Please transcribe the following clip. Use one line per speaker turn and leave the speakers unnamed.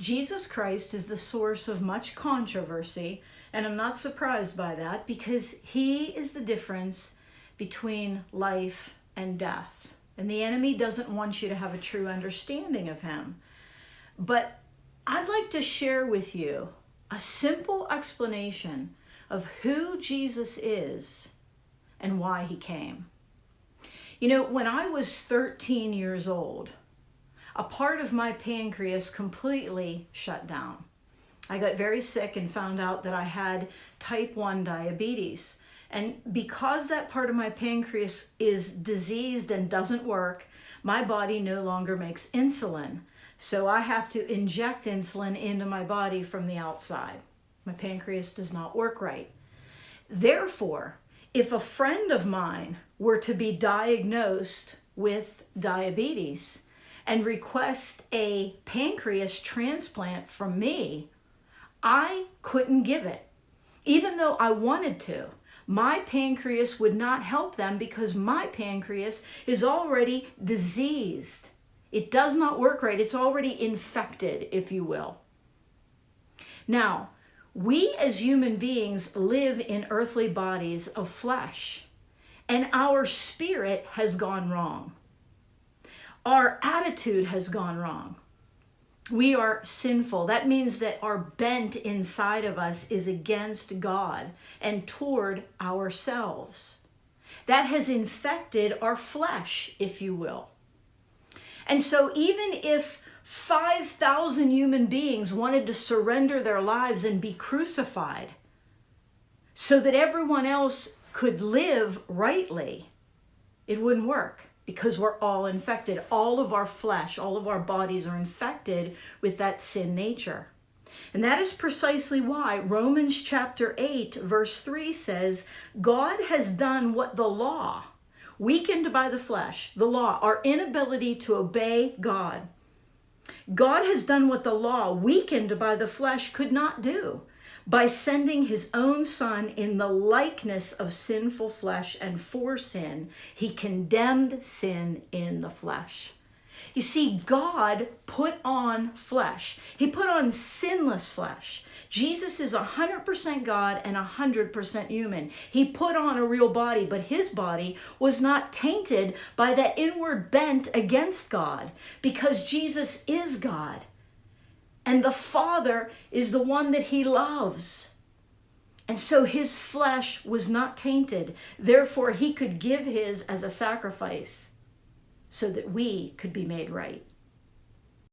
Jesus Christ is the source of much controversy, and I'm not surprised by that because he is the difference between life and death. And the enemy doesn't want you to have a true understanding of him. But I'd like to share with you a simple explanation of who Jesus is and why he came. You know, when I was 13 years old, a part of my pancreas completely shut down. I got very sick and found out that I had type 1 diabetes. And because that part of my pancreas is diseased and doesn't work, my body no longer makes insulin. So I have to inject insulin into my body from the outside. My pancreas does not work right. Therefore, if a friend of mine were to be diagnosed with diabetes and request a pancreas transplant from me, I couldn't give it. Even though I wanted to, my pancreas would not help them because my pancreas is already diseased. It does not work right. It's already infected, if you will. Now, we as human beings live in earthly bodies of flesh, and our spirit has gone wrong. Our attitude has gone wrong. We are sinful. That means that our bent inside of us is against God and toward ourselves. That has infected our flesh, if you will. And so even if 5,000 human beings wanted to surrender their lives and be crucified so that everyone else could live rightly, it wouldn't work because we're all infected. All of our flesh, all of our bodies are infected with that sin nature. And that is precisely why Romans chapter 8, verse 3 says, God has done what the law, weakened by the flesh, the law, our inability to obey God. God has done what the law, weakened by the flesh, could not do by sending his own Son in the likeness of sinful flesh, and for sin, he condemned sin in the flesh. You see, God put on flesh. He put on sinless flesh. Jesus is 100% God and 100% human. He put on a real body, but his body was not tainted by that inward bent against God because Jesus is God. And the Father is the one that he loves. And so his flesh was not tainted. Therefore, he could give his as a sacrifice so that we could be made right.